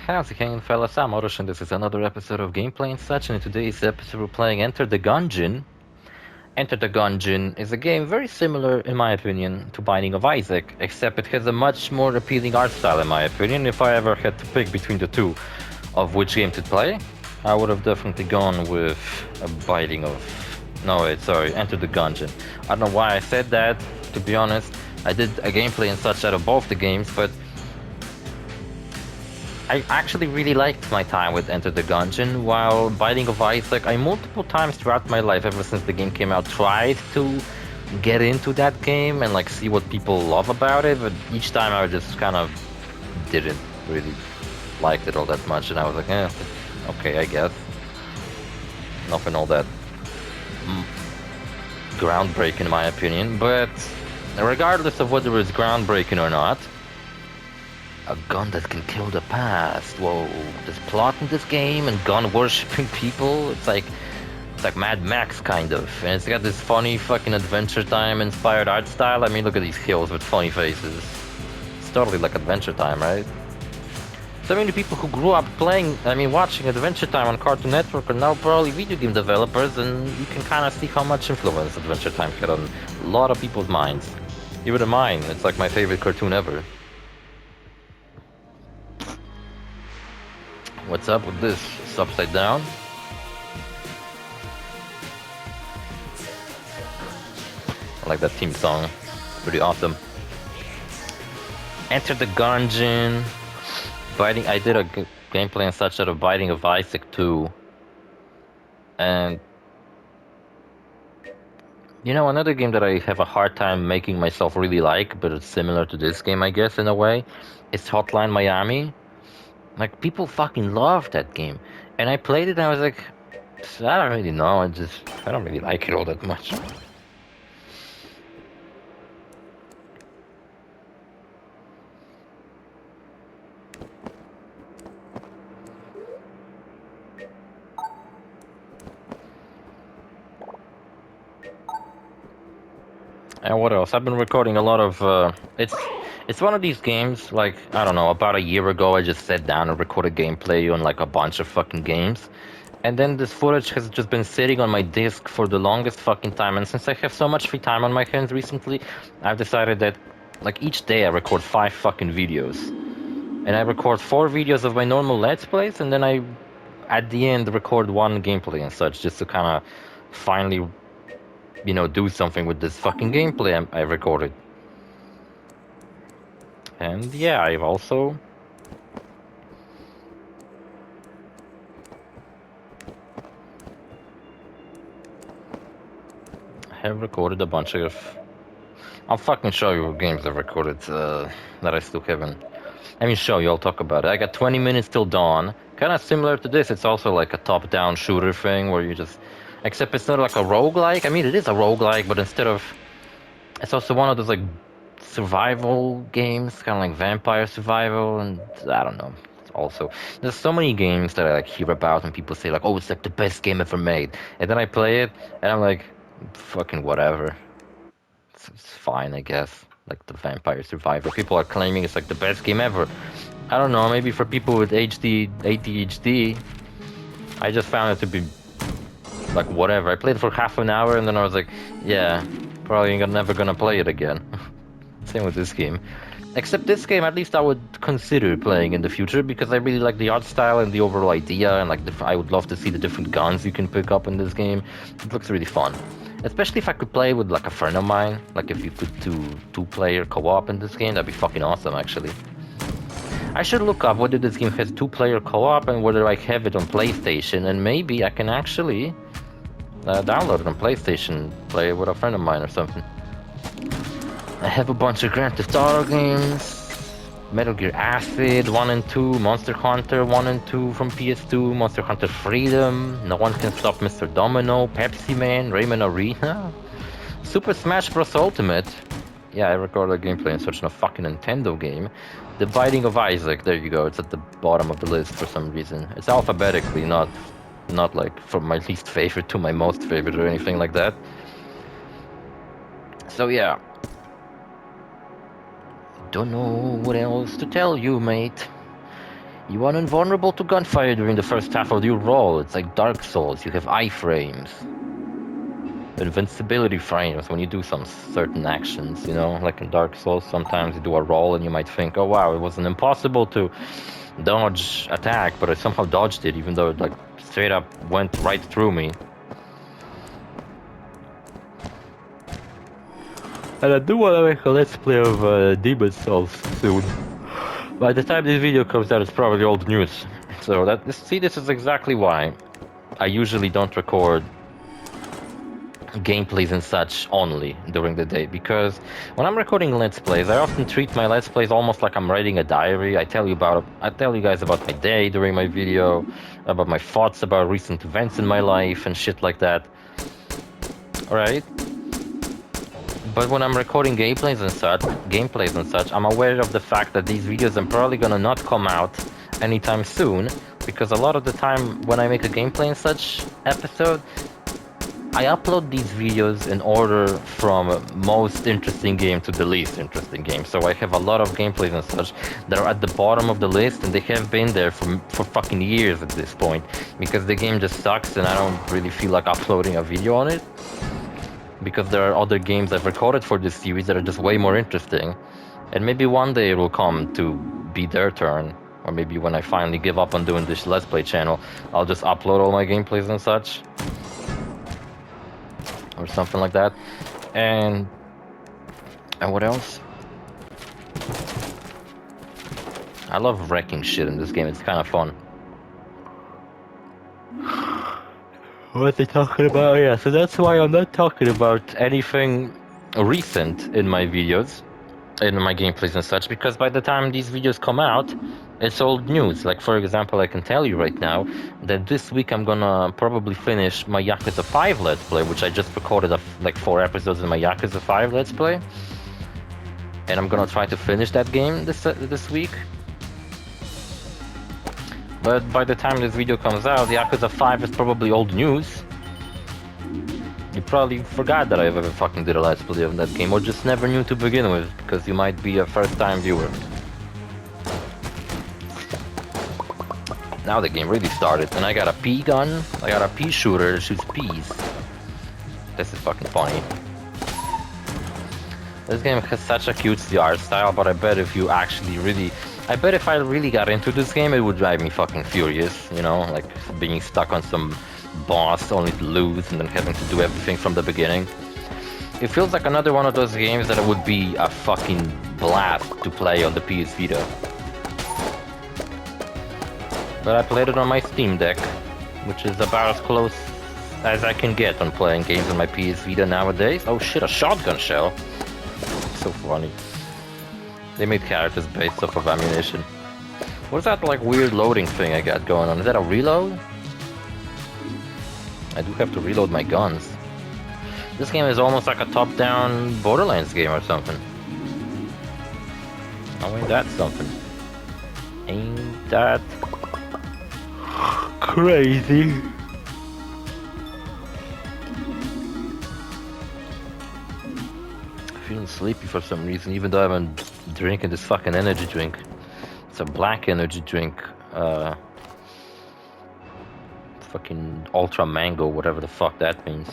How's it going, fellas? I'm OrosZ, and this is another episode of Gameplay and Such, and in today's episode we're playing Enter the Gungeon. Enter the Gungeon is a game very similar, in my opinion, to Binding of Isaac, except it has a much more appealing art style, in my opinion. If I ever had to pick between the two of which game to play, I would have definitely gone with a Binding of... No, wait, sorry, Enter the Gungeon. I don't know why I said that, to be honest. I did a gameplay and such out of both the games, but I actually really liked my time with Enter the Gungeon, while Binding of Isaac, I multiple times throughout my life, ever since the game came out, tried to get into that game and like see what people love about it, but each time I just kind of didn't really like it all that much, and I was like, okay, I guess. Nothing all that groundbreaking in my opinion, but regardless of whether it's groundbreaking or not, a gun that can kill the past. Whoa, there's plot in this game and gun worshipping people. It's like Mad Max kind of, and it's got this funny fucking Adventure Time inspired art style. I mean, look at these hills with funny faces. It's totally like Adventure Time, right? So many people who grew up watching Adventure Time on Cartoon Network are now probably video game developers, and you can kind of see how much influence Adventure Time had on a lot of people's minds. Even mine. It's like my favorite cartoon ever. What's up with this? It's upside down. I like that theme song. Pretty awesome. Enter the Gungeon. I did a gameplay and such out of Binding of Isaac 2. And you know, another game that I have a hard time making myself really like, but it's similar to this game, I guess, in a way, is Hotline Miami. Like, people fucking love that game. And I played it and I was like, I don't really know, I don't really like it all that much. And what else? I've been recording a lot of, it's one of these games, like, I don't know, about a year ago I just sat down and recorded gameplay on like a bunch of fucking games. And then this footage has just been sitting on my disk for the longest fucking time, and since I have so much free time on my hands recently, I've decided that, like, each day I record 5 fucking videos. And I record 4 videos of my normal Let's Plays, and then I, at the end, record 1 gameplay and such, just to kind of finally, you know, do something with this fucking gameplay I recorded. And yeah, I've also have recorded a bunch of... I'll fucking show you what games I've recorded that I still haven't... I mean, show you, I'll talk about it. I got 20 minutes till dawn. Kind of similar to this, it's also like a top-down shooter thing where you just... Except it's not like a roguelike. I mean, it is a roguelike, but instead of... It's also one of those, like, survival games, kind of like Vampire Survival, and I don't know. Also, there's so many games that I like hear about and people say like, oh, it's like the best game ever made. And then I play it, and I'm like, fucking whatever. It's fine, I guess. Like the Vampire Survivor. People are claiming it's like the best game ever. I don't know, maybe for people with ADHD, I just found it to be like whatever. I played it for half an hour and then I was like, yeah, probably never gonna play it again. Same with this game. Except this game, at least I would consider playing in the future because I really like the art style and the overall idea, and like I would love to see the different guns you can pick up in this game. It looks really fun. Especially if I could play with like a friend of mine. Like if you could do 2-player co-op in this game, that'd be fucking awesome actually. I should look up whether this game has 2-player co-op and whether I have it on PlayStation, and maybe I can actually download it on PlayStation, play it with a friend of mine or something. I have a bunch of Grand Theft Auto games, Metal Gear Acid 1 and 2, Monster Hunter 1 and 2 from PS2, Monster Hunter Freedom, No One Can Stop Mr. Domino, Pepsi Man, Rayman Arena, Super Smash Bros. Ultimate. Yeah, I recorded a gameplay in such a fucking Nintendo game. The Binding of Isaac, there you go, it's at the bottom of the list for some reason. It's alphabetically, not like from my least favorite to my most favorite or anything like that. So yeah. Don't know what else to tell you, mate. You are invulnerable to gunfire during the first half of your roll. It's like Dark Souls. You have iframes. Invincibility frames when you do some certain actions, you know? Like in Dark Souls, sometimes you do a roll and you might think, oh wow, it wasn't impossible to dodge attack, but I somehow dodged it, even though it like straight up went right through me. And I do want to make a let's play of Demon Souls soon. By the time this video comes out, it's probably old news. So this is exactly why I usually don't record gameplays and such only during the day, because when I'm recording let's plays, I often treat my let's plays almost like I'm writing a diary. I tell you guys about my day during my video, about my thoughts about recent events in my life and shit like that. Alright? But when I'm recording gameplays and such, I'm aware of the fact that these videos are probably gonna not come out anytime soon, because a lot of the time when I make a gameplay and such episode, I upload these videos in order from most interesting game to the least interesting game. So I have a lot of gameplays and such that are at the bottom of the list, and they have been there for fucking years at this point, because the game just sucks and I don't really feel like uploading a video on it. Because there are other games I've recorded for this series that are just way more interesting. And maybe one day it will come to be their turn. Or maybe when I finally give up on doing this Let's Play channel, I'll just upload all my gameplays and such. Or something like that. And what else? I love wrecking shit in this game, it's kind of fun. What are they talking about? Yeah, so that's why I'm not talking about anything recent in my videos, in my gameplays and such, because by the time these videos come out, it's old news. Like, for example, I can tell you right now that this week I'm gonna probably finish my Yakuza 5 Let's Play, which I just recorded like 4 episodes in my Yakuza 5 Let's Play. And I'm gonna try to finish that game this week. But by the time this video comes out, Yakuza 5 is probably old news. You probably forgot that I ever fucking did a Let's Play of that game, or just never knew to begin with, because you might be a first-time viewer. Now the game really started, and I got a pea gun, I got a pea shooter that shoots peas. This is fucking funny. This game has such a cutesy art style, but I bet if I really got into this game, it would drive me fucking furious, you know, like being stuck on some boss only to lose and then having to do everything from the beginning. It feels like another one of those games that would be a fucking blast to play on the PS Vita. But I played it on my Steam Deck, which is about as close as I can get on playing games on my PS Vita nowadays. Oh shit, a shotgun shell. So funny. They made characters based off of ammunition. What's that like weird loading thing I got going on? Is that a reload? I do have to reload my guns. This game is almost like a top-down Borderlands game or something. Oh, ain't that something? Ain't that crazy? Feeling sleepy for some reason, even though I've been drinking this fucking energy drink. It's a black energy drink. Fucking ultra mango, whatever the fuck that means.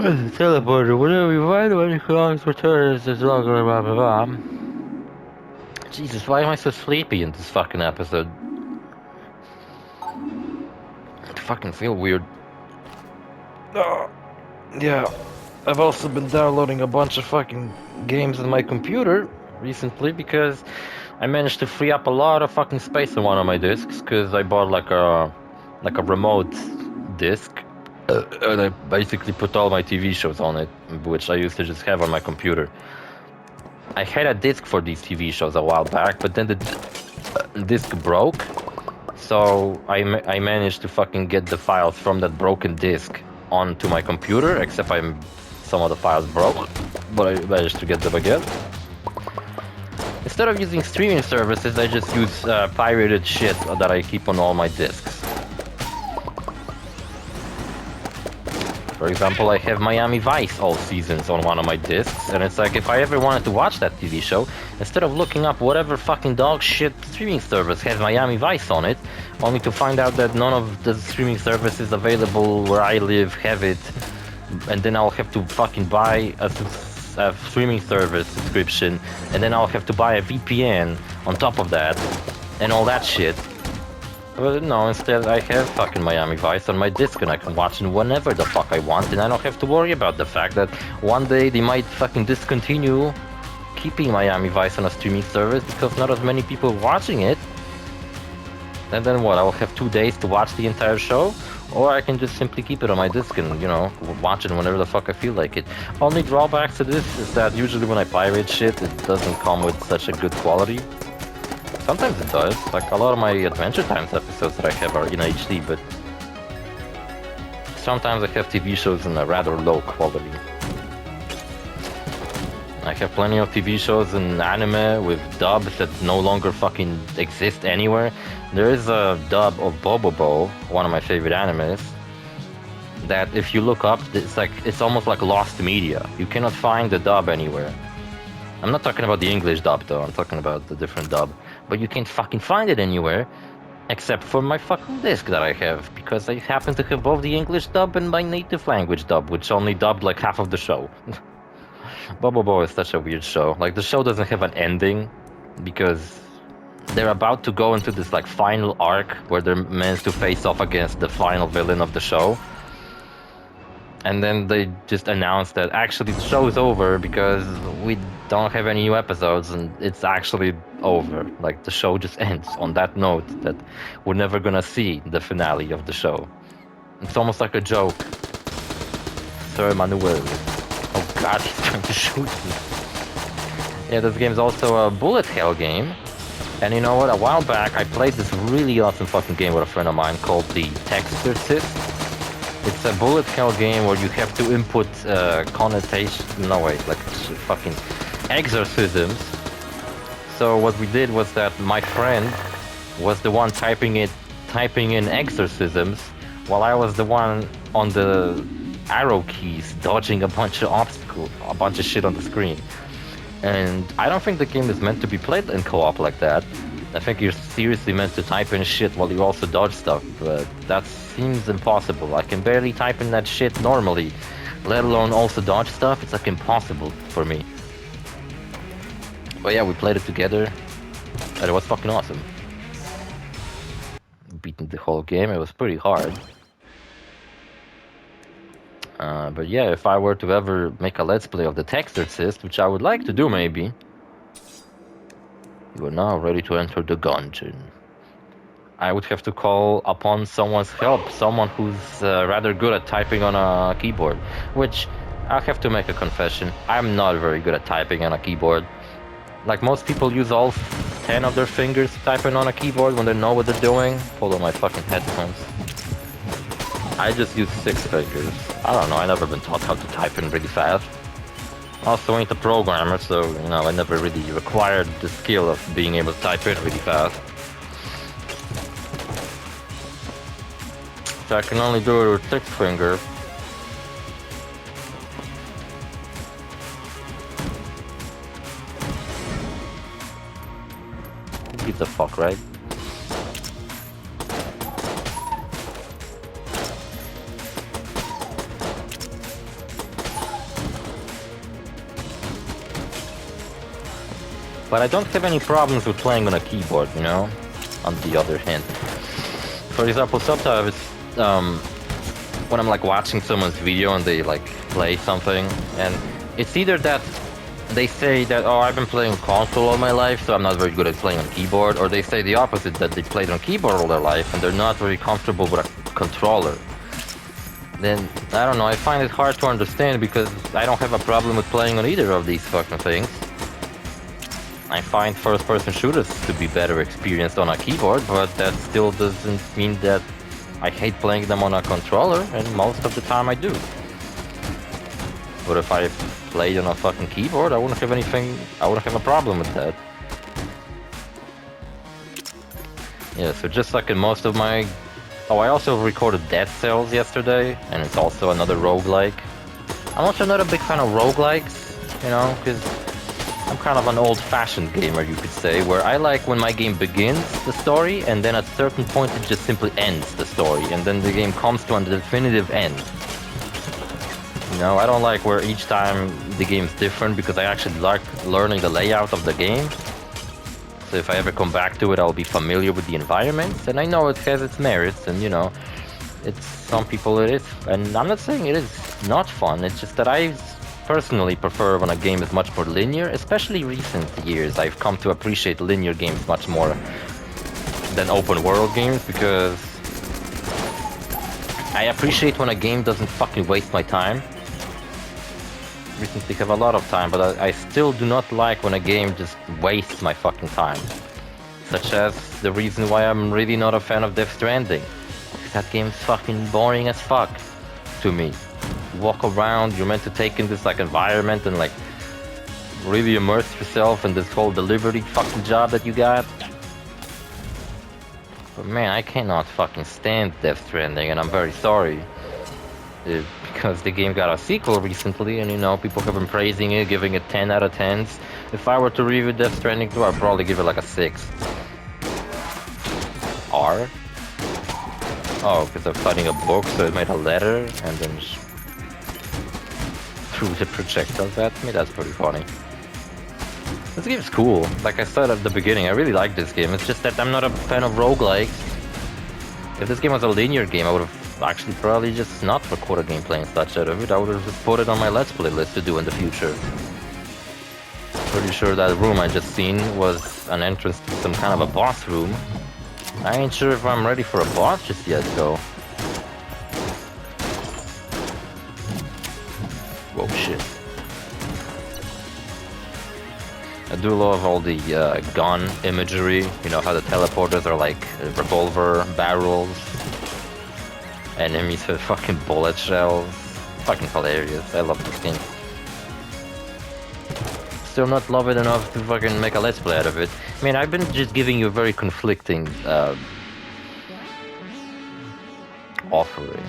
The teleporter, whenever you find when it belongs returns as longer, blah blah blah. Jesus, why am I so sleepy in this fucking episode? I fucking feel weird. Oh, yeah. I've also been downloading a bunch of fucking games on my computer recently because I managed to free up a lot of fucking space on one of my discs because I bought like a remote disc. And I basically put all my TV shows on it, which I used to just have on my computer. I had a disc for these TV shows a while back, but then the disc broke, so I managed to fucking get the files from that broken disc onto my computer, except I some of the files broke, but I managed to get them again. Instead of using streaming services, I just use pirated shit that I keep on all my discs. For example, I have Miami Vice all seasons on one of my discs, and it's like if I ever wanted to watch that TV show, instead of looking up whatever fucking dog shit streaming service has Miami Vice on it, only to find out that none of the streaming services available where I live have it, and then I'll have to fucking buy a streaming service subscription, and then I'll have to buy a VPN on top of that, and all that shit. But no, instead I have fucking Miami Vice on my disc and I can watch it whenever the fuck I want, and I don't have to worry about the fact that one day they might fucking discontinue keeping Miami Vice on a streaming service because not as many people watching it. And then what, I'll have 2 days to watch the entire show? Or I can just simply keep it on my disc and, you know, watch it whenever the fuck I feel like it. Only drawbacks to this is that usually when I pirate shit, it doesn't come with such a good quality. Sometimes it does, like a lot of my Adventure Times episodes that I have are in HD, but sometimes I have TV shows in a rather low quality. I have plenty of TV shows and anime with dubs that no longer fucking exist anywhere. There is a dub of Bobobo, one of my favorite animes, that if you look up, it's almost like lost media. You cannot find the dub anywhere. I'm not talking about the English dub though, I'm talking about the different dub. But you can't fucking find it anywhere, except for my fucking disc that I have, because I happen to have both the English dub and my native language dub, which only dubbed like half of the show. Bobobo is such a weird show. Like, the show doesn't have an ending, because they're about to go into this like final arc where they're meant to face off against the final villain of the show. And then they just announced that actually the show is over because we don't have any new episodes and it's actually over. Like, the show just ends on that note that we're never gonna see the finale of the show. It's almost like a joke. Sir Manuel. Oh god, he's trying to shoot me. Yeah, this game's also a bullet hell game. And you know what? A while back I played this really awesome fucking game with a friend of mine called the Exorcist. It's a bullet hell game where you have to input fucking exorcisms. So what we did was that my friend was the one typing in exorcisms, while I was the one on the arrow keys dodging a bunch of obstacles, a bunch of shit on the screen. And I don't think the game is meant to be played in co-op like that. I think you're seriously meant to type in shit while you also dodge stuff, but that seems impossible. I can barely type in that shit normally, let alone also dodge stuff. It's like impossible for me. But yeah, we played it together, and it was fucking awesome. Beating the whole game, it was pretty hard. But yeah, if I were to ever make a let's play of the Exorcist, which I would like to do maybe, you are now ready to enter the Gungeon. I would have to call upon someone's help, someone who's rather good at typing on a keyboard, which I have to make a confession, I'm not very good at typing on a keyboard. Like, most people use all 10 of their fingers typing on a keyboard when they know what they're doing. Hold on my fucking headphones. I just use 6 fingers. I don't know, I never been taught how to type in really fast. Also ain't a programmer, so, you know, I never really required the skill of being able to type in really fast. So I can only do it with 6 fingers. Get the fuck right. But I don't have any problems with playing on a keyboard, you know, on the other hand. For example, sometimes when I'm like watching someone's video and they like play something, and it's either that they say that, oh, I've been playing console all my life, so I'm not very good at playing on keyboard, or they say the opposite, that they played on keyboard all their life and they're not very comfortable with a controller. Then, I don't know, I find it hard to understand because I don't have a problem with playing on either of these fucking things. I find first-person shooters to be better experienced on a keyboard, but that still doesn't mean that I hate playing them on a controller, and most of the time I do. But if I played on a fucking keyboard, I wouldn't have anything. I wouldn't have a problem with that. Yeah, so just like in most of my... Oh, I also recorded Dead Cells yesterday, and it's also another roguelike. I'm also not a big fan of roguelikes, you know, because I'm kind of an old-fashioned gamer, you could say, where I like when my game begins the story, and then at a certain point it just simply ends the story, and then the game comes to a definitive end. You know, I don't like where each time the game's different, because I actually like learning the layout of the game. So if I ever come back to it, I'll be familiar with the environments, and I know it has its merits, and you know, it's some people it is, and I'm not saying it is not fun, it's just that I personally prefer when a game is much more linear, especially recent years. I've come to appreciate linear games much more than open world games, because I appreciate when a game doesn't fucking waste my time. Recently have a lot of time, but I still do not like when a game just wastes my fucking time. Such as the reason why I'm really not a fan of Death Stranding. That game's fucking boring as fuck to me. You walk around, you're meant to take in this like environment and like really immerse yourself in this whole delivery fucking job that you got. But man, I cannot fucking stand Death Stranding, and I'm very sorry. Because the game got a sequel recently, and you know, people have been praising it, giving it 10 out of 10s. If I were to review Death Stranding 2, I'd probably give it like a 6. R? Oh, because I'm fighting a book, so it made a letter, and then threw the projectiles at me. That's pretty funny. This game's cool. Like I said at the beginning, I really like this game. It's just that I'm not a fan of roguelikes. If this game was a linear game, I would have actually probably just not recorded gameplay and such out of it. I would have just put it on my Let's Play list to do in the future. Pretty sure that room I just seen was an entrance to some kind of a boss room. I ain't sure if I'm ready for a boss just yet, though. Whoa, shit. I do love all the gun imagery. You know how the teleporters are like revolver barrels. Enemies with fucking bullet shells. Fucking hilarious. I love this game. Still not love it enough to fucking make a Let's Play out of it. I mean, I've been just giving you a very conflicting offering.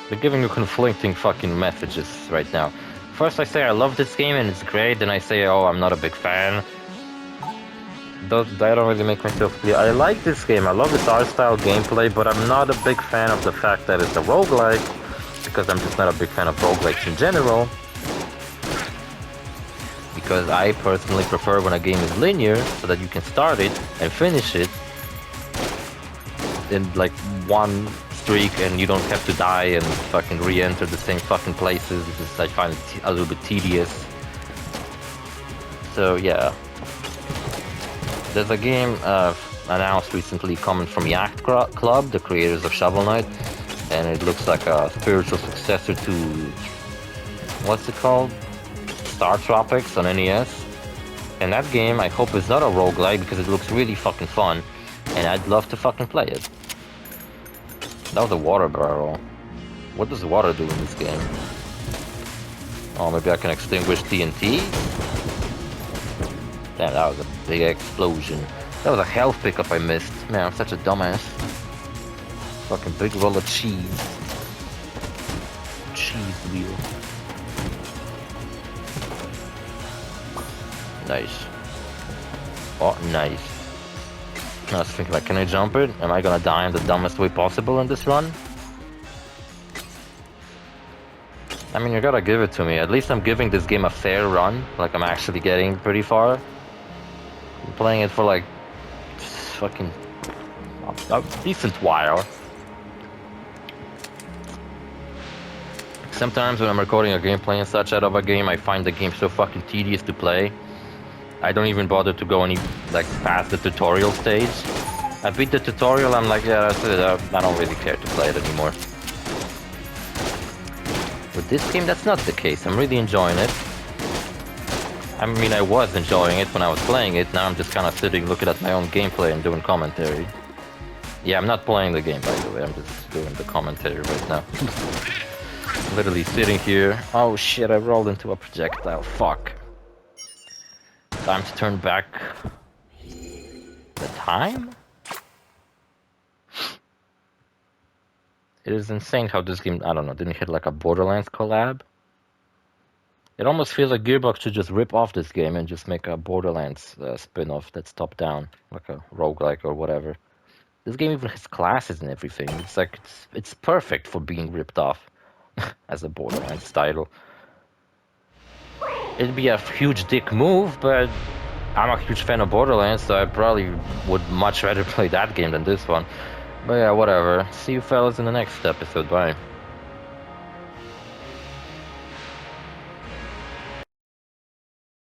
Been giving you conflicting fucking messages right now. First I say I love this game and it's great, then I say, oh, I'm not a big fan. I don't really make myself clear. I like this game, I love its art style gameplay, but I'm not a big fan of the fact that it's a roguelike, because I'm just not a big fan of roguelikes in general. Because I personally prefer when a game is linear, so that you can start it and finish it in like one streak, and you don't have to die and fucking re-enter the same fucking places, because I find it a little bit tedious. So yeah. There's a game announced recently coming from Yacht Club, the creators of Shovel Knight, and it looks like a spiritual successor to... what's it called? Star Tropics on NES. And that game, I hope, is not a roguelike, because it looks really fucking fun, and I'd love to fucking play it. That was a water barrel. What does water do in this game? Oh, maybe I can extinguish TNT? Damn, that was a big explosion. That was a health pickup I missed. Man, I'm such a dumbass. Fucking big roll of cheese. Cheese wheel. Nice. Oh, nice. I was thinking, like, can I jump it? Am I gonna die in the dumbest way possible in this run? I mean, you gotta give it to me. At least I'm giving this game a fair run. Like, I'm actually getting pretty far. I'm playing it for, like, fucking a decent while. Sometimes when I'm recording a gameplay and such out of a game, I find the game so fucking tedious to play. I don't even bother to go any, like, past the tutorial stage. I beat the tutorial, I'm like, yeah, that's it. I don't really care to play it anymore. With this game, that's not the case. I'm really enjoying it. I mean, I was enjoying it when I was playing it. Now I'm just kind of sitting, looking at my own gameplay and doing commentary. Yeah, I'm not playing the game, by the way. I'm just doing the commentary right now. Literally sitting here. Oh shit, I rolled into a projectile. Fuck. Time to turn back the time? It is insane how this game, I don't know, didn't hit like a Borderlands collab. It almost feels like Gearbox should just rip off this game and just make a Borderlands spin-off that's top-down, like a roguelike or whatever. This game even has classes and everything. It's like, it's perfect for being ripped off as a Borderlands title. It'd be a huge dick move, but I'm a huge fan of Borderlands, so I probably would much rather play that game than this one. But yeah, whatever. See you fellas in the next episode. Bye.